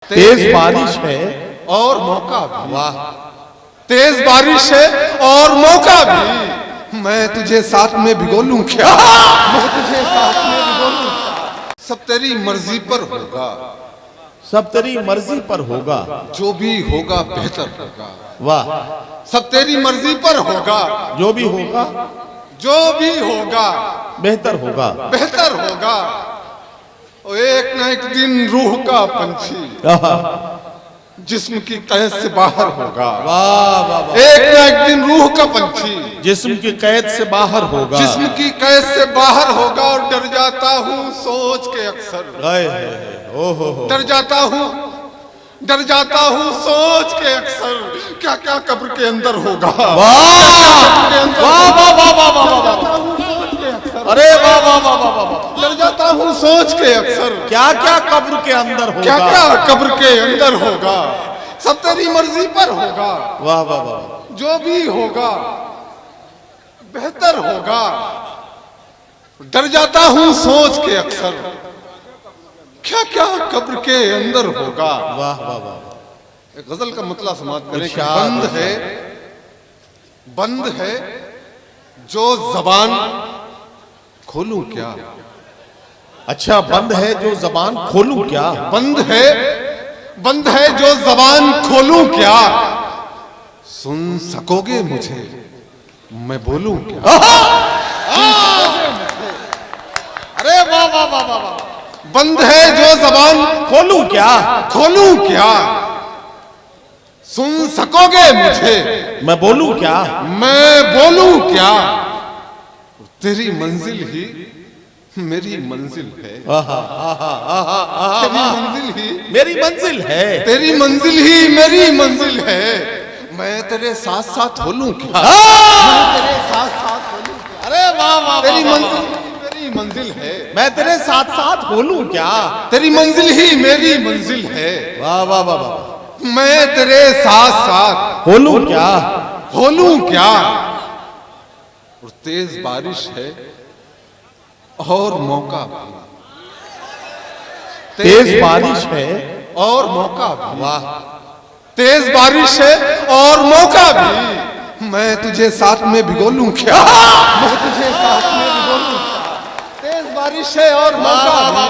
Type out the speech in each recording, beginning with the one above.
तेज बारिश है और मौका भी। वाह। तेज बारिश है और मौका भी। मैं तुझे साथ में भिगो लूं क्या? मैं तुझे साथ में भिगो लूं क्या? सब तेरी मर्जी पर होगा, सब तेरी मर्जी पर होगा, जो भी होगा बेहतर होगा। वाह। सब तेरी मर्जी पर होगा, जो भी होगा जो भी होगा बेहतर होगा। बेहतर होगा। और एक न एक दिन रूह का पंछी जिस्म की कैद से बाहर होगा। वाह वाह वाह। एक न एक दिन रूह का पंछी जिस्म की कैद से बाहर होगा। जिस्म की कैद से बाहर होगा। और डर जाता हूँ सोच के अक्सर, ओहो डर जाता हूँ, डर जाता हूँ सोच के अक्सर, क्या क्या कब्र के अंदर होगा। अरे वाह वाह वाह वाह वाह। डर जाता हूँ सोच के अक्सर, क्या क्या कब्र के अंदर होगा, क्या क्या कब्र के अंदर होगा। सब तेरी मर्जी पर होगा, वाह वाह वाह। जो भी होगा बेहतर होगा। डर जाता हूँ सोच के अक्सर, क्या क्या कब्र के अंदर होगा। वाह वाह वाह। एक गजल का मतला समाप्त करें कि इरशाद बंद है जो जबान खोलूं क्या। अच्छा, बंद है जो जबान खोलूं क्या। बंद है जो जबान खोलूं क्या। सुन सकोगे मुझे मैं बोलूं क्या। अरे वाह वाह वाह वाह वाह। बंद है जो जबान खोलूं क्या, खोलूं क्या। सुन सकोगे मुझे मैं बोलूं क्या। मैं बोलूं क्या। तेरी मंजिल ही मेरी मंजिल है। तेरी मंजिल ही मेरी मंजिल है। तेरी मंजिल ही मेरी मंजिल है। मैं तेरे साथ साथ हो लूं क्या। मैं तेरे साथ साथ हो लूं क्या। अरे वाह वाह। तेरी मंजिल मेरी मंजिल है। मैं तेरे साथ साथ बोलूं क्या। तेरी मंजिल ही मेरी मंजिल है। वाह वाह वाह वाह। मैं तेरे साथ साथ बोलूं क्या, हो लूं क्या। और तेज बारिश है और मौका भी। तेज बारिश है और मौका भी। वाह। तेज बारिश है और मौका भी। मैं तुझे साथ में भिगो लूं क्या। मैं तुझे साथ में भिगो लूं क्या। तेज बारिश है और मौका भी।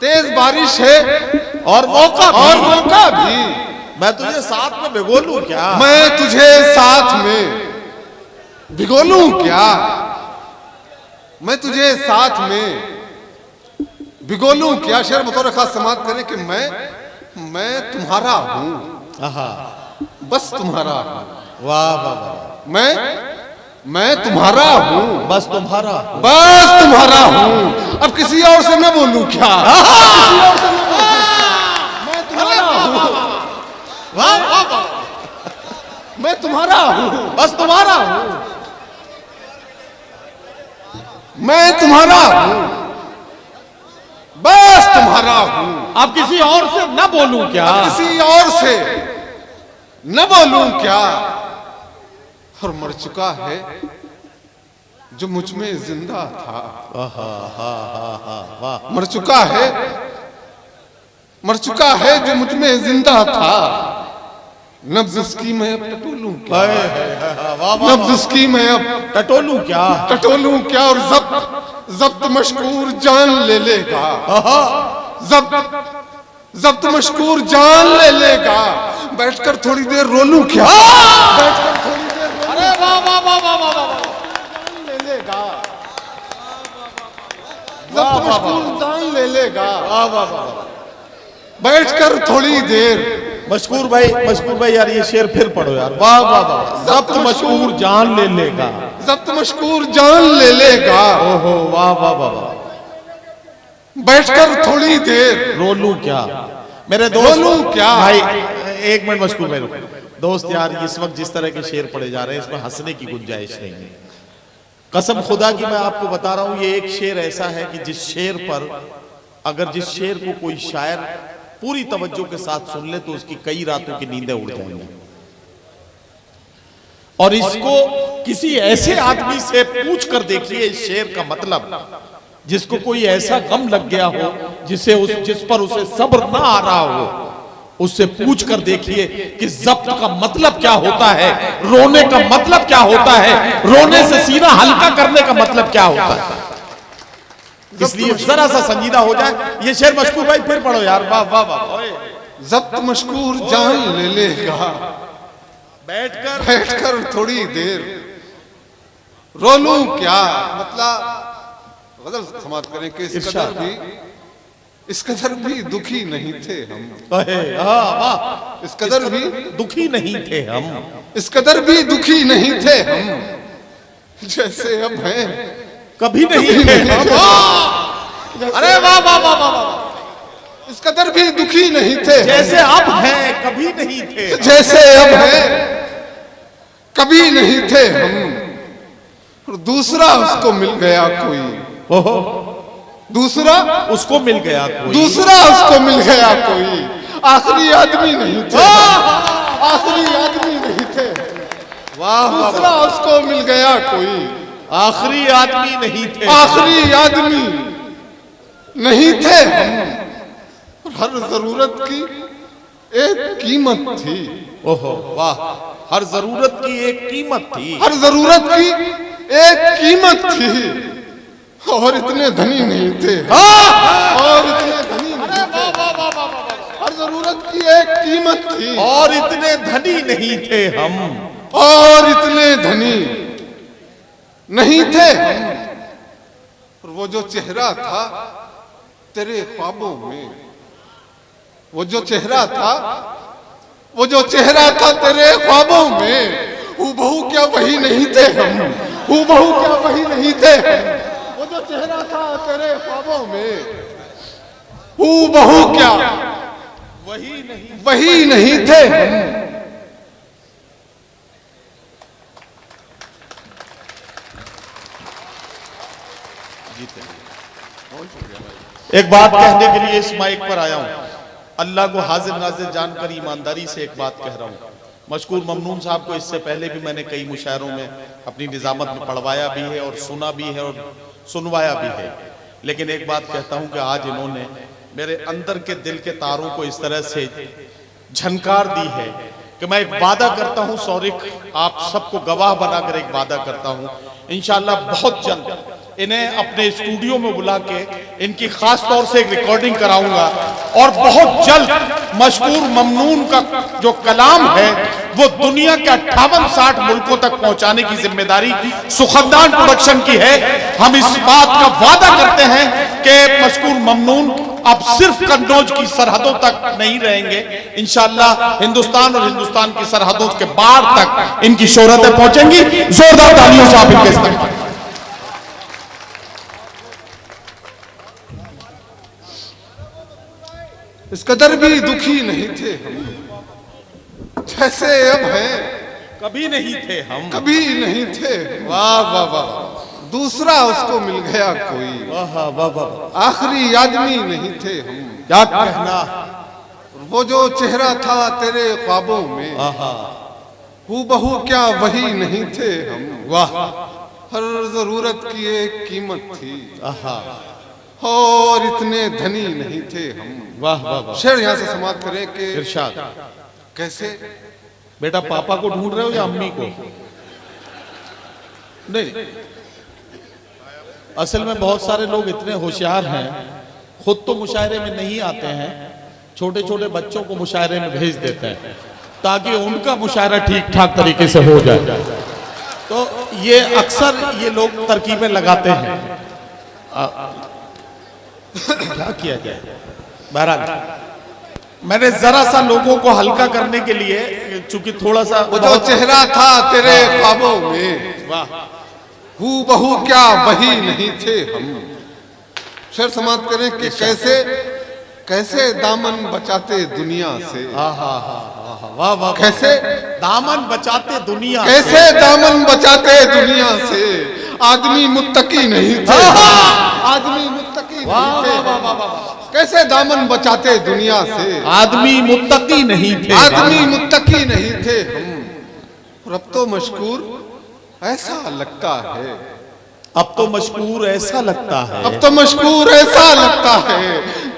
तेज बारिश है और मौका भी। और मौका भी। मैं तुझे साथ में भिगो लूं क्या। मैं तुझे साथ में भिगो लूं क्या। मैं तुझे साथ में भिगो लूं क्या। शेर बतौर खास समाप्त करें कि मैं तुम्हारा हूं, बस तुम्हारा हूं। वाह वाह वाह। मैं तुम्हारा हूं, बस तुम्हारा। बस तुम्हारा हूं। अब किसी और से न बोलूं क्या। किसी और से न बोलूं क्या? मैं तुम्हारा हूं, वाह वाह वाह। मैं तुम्हारा हूं, बस तुम्हारा हूं। मैं तुम्हारा हूं, बस तुम्हारा हूं। अब किसी और से न बोलूं क्या। किसी और से न बोलूं क्या। और मर चुका है जो मुझ में जिंदा था। वाह। मर चुका है जो मुझ में जिंदा था। नब्ज उसकी मैं अब टटोलूं क्या। नब्ज उसकी मैं अब टटोलूं क्या। टटोलूं क्या। और जब्त मशकूर जान ले लेगा। जब्त मशकूर जान ले लेगा। बैठकर थोड़ी देर रोलूं क्या। बैठकर थोड़ी देर अरे वाह वाह वाह वाह वाह वाह। जान ले लेगा। जब्त मशकूर जान ले लेगा। वाह वाह वाह। बैठकर थोड़ी देर। मशकूर भाई यार ये शेर फिर पढ़ो यार। वाह वाह वाह। जब्त मशकूर जान ले लेगा। जब्त मशकूर जान ले लेगा। ओहो वाह वाह वाह वाह। बैठकर थोड़ी देर रोलूं क्या। मेरे दोस्त रोलूं क्या। भाई एक मिनट मशकूर भाई दोस्त यार, इस वक्त जिस तरह के शेर पढ़े जा रहे हैं इसमें हंसने की गुंजाइश नहीं है। कसम खुदा की मैं आपको बता रहा हूं, ये एक शेर ऐसा है कि जिस शेर को कोई शायर पूरी तवज्जो के साथ सुन ले तो उसकी कई रातों की नींदें उड़ जाएंगी। और इसको किसी ऐसे आदमी से पूछ कर देखिए इस शेर का मतलब, जिसको कोई ऐसा गम लग गया हो जिस पर उसे सब्र ना आ रहा हो, उससे पूछ कर देखिए कि जब्त का मतलब क्या होता है, रोने का मतलब क्या होता है, रोने से सीना हल्का करने का मतलब क्या होता है। इसलिए जरा सा संजीदा हो जाए। ये शेर मशकूर भाई फिर पढ़ो यार, वाह वाह वाह। जब्त मशकूर जान ले लेगा, बैठकर थोड़ी देर रो लूं क्या। मतलब गजल समाप्त करें कि इस कदर भी दुखी नहीं थे हम, इस कदर भी दुखी नहीं थे हम, इस कदर भी दुखी नहीं थे हम, जैसे अब हैं कभी नहीं थे हम। अरे वाह वाह वाह वाह। इस कदर भी दुखी नहीं थे, जैसे अब हैं कभी नहीं थे, जैसे अब हैं कभी नहीं थे हम। और दूसरा उसको मिल गया कोई, ओहो, दूसरा उसको मिल गया कोई, दूसरा उसको मिल गया कोई, आखिरी आदमी नहीं थे, आखिरी आदमी नहीं थे। वाह, दूसरा उसको मिल गया कोई, आखिरी आदमी नहीं थे, आखिरी आदमी नहीं थे हम। हर जरूरत की एक कीमत थी, ओहो वाह, हर जरूरत की एक कीमत थी, हर जरूरत की एक कीमत थी। और इतने धनी नहीं थे, और इतने धनी नहीं थे, हर जरूरत की एक कीमत थी, और इतने धनी नहीं थे हम, और इतने धनी नहीं थे हम। और वो जो चेहरा था तेरे ख्वाबों में, वो जो चेहरा था, वो जो चेहरा था तेरे ख्वाबों में, हूबहू क्या वही नहीं थे हम, हूबहू क्या वही नहीं थे हम। वो जो चेहरा था तेरे ख्वाबों में, हूबहू क्या वही नहीं थे हम। एक बात कहने के लिए इस माइक पर आया हूं। अल्लाह को हाजिर नाजिर जानकर ईमानदारी से एक बात कह रहा हूं। मशकूर ममनून साहब को इससे पहले भी मैंने कई मुशायरों में अपनी निजामत में पढ़वाया भी है और सुना भी है और सुनवाया भी है, लेकिन एक बात कहता हूं कि आज इन्होंने मेरे अंदर के दिल के तारों को इस तरह से झनकार दी है कि मैं एक वादा करता हूं सौरिक, आप सबको गवाह बनाकर एक वादा करता हूं, इंशाअल्लाह बहुत जल्द इन्हें अपने स्टूडियो में बुला के इनकी खास तौर से एक रिकॉर्डिंग कराऊंगा और बहुत जल्द मशकूर ममनून का जो कलाम है वो दुनिया के 58-60 मुल्कों तक पहुंचाने की जिम्मेदारी सुखदान प्रोडक्शन की है। हम इस बात का वादा करते हैं कि मशकूर ममनून अब सिर्फ कन्नौज की सरहदों तक नहीं रहेंगे, इंशाअल्लाह हिंदुस्तान और हिंदुस्तान की सरहदों के बाहर तक इनकी शोहरतें पहुंचेंगी। जोरदार तालियों से आप इनके इस्तेमाल। इस कदर भी दुखी नहीं थे हम, जैसे अब हैं कभी नहीं थे हम, कभी नहीं थे। वाह वाह वाह। दूसरा उसको मिल गया कोई, वाह वाह वाह। आखिरी आदमी नहीं थे हम, क्या कहना। वो जो चेहरा था तेरे ख्वाबों में, हूबहू क्या वही नहीं थे हम। वाह, हर जरूरत की एक कीमत थी, और इतने धनी नहीं थे हम। वाह वाह वाह। शेर यहाँ से समाप्त करें कि इरशाद। कैसे बेटा पापा को ढूंढ रहे हो या अम्मी को? नहीं, असल में बहुत सारे लोग इतने होशियार हैं, खुद तो मुशायरे में नहीं आते हैं, छोटे छोटे बच्चों को मुशायरे में भेज देते हैं ताकि उनका मुशायरा ठीक ठाक तरीके से हो जाए। तो ये अक्सर ये लोग तरकीबें लगाते हैं। क्या किया जाए? बहरहाल मैंने जरा सा लोगों को हल्का करने के लिए, चूंकि थोड़ा सा वो जो चेहरा था तेरे ख्वाबों में, वाह, हूबहू क्या वही नहीं थे हम। शेर समाप्त करें कि कैसे कैसे दामन बचाते दुनिया से, वाह वाह, कैसे दामन बचाते दुनिया, कैसे दामन बचाते दुनिया से। आदमी मुत्तकी नहीं थे, आदमी मुत्तकी नहीं थे। कैसे दामन बचाते दुनिया से, आदमी मुत्तकी नहीं थे, आदमी मुत्तकी नहीं थे हम। रब तो मशकूर ऐसा लगता है, अब तो मशकूर ऐसा लगता है, अब तो मशकूर ऐसा लगता है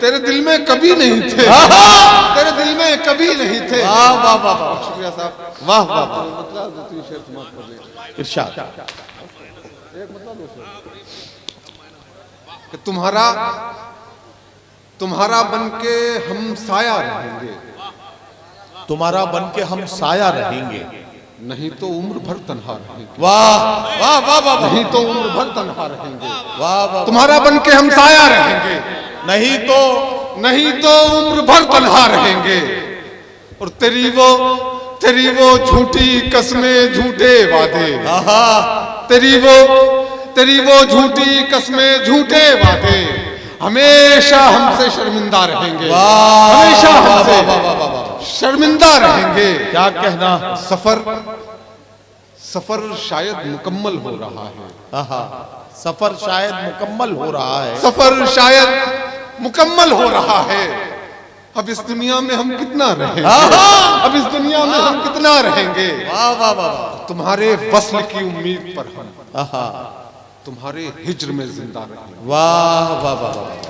तेरे दिल में कभी नहीं थे, तेरे दिल में कभी नहीं थे। वाह वाह वाह वाह, शुक्रिया साहब। वाह वाह वाह, मतलब दो तीन शेर समाप्त कर दे। इरशाद। कि तुम्हारा बन के हम साया रहेंगे, तुम्हारा बन के हम साया रहेंगे, नहीं तो उम्र भर तन्हा रहेंगे। वाह वाह वाह वाह, नहीं तो उम्र भर तन्हा रहेंगे। वाह वाह, तुम्हारा बन के हम साया रहेंगे, नहीं तो उम्र भर तन्हा रहेंगे। और तेरी वो झूठी कस्में झूठे वादे, तेरी वो झूठी कस्में झूठे वादे हमेशा हमसे शर्मिंदा रहेंगे, हमेशा हमसे शर्मिंदा रहेंगे। क्या कहना, सफर शायद मुकम्मल हो रहा है, सफर शायद मुकम्मल हो रहा है, सफर शायद मुकम्मल हो रहा है। अब इस दुनिया में हम कितना रहेंगे, अब इस दुनिया में हम कितना रहेंगे। वाह वाह वाह, तुम्हारे वस्ल की उम्मीद पर हम तुम्हारे हिज्र में जिंदा रहेंगे। वाह वाह वाह वाह।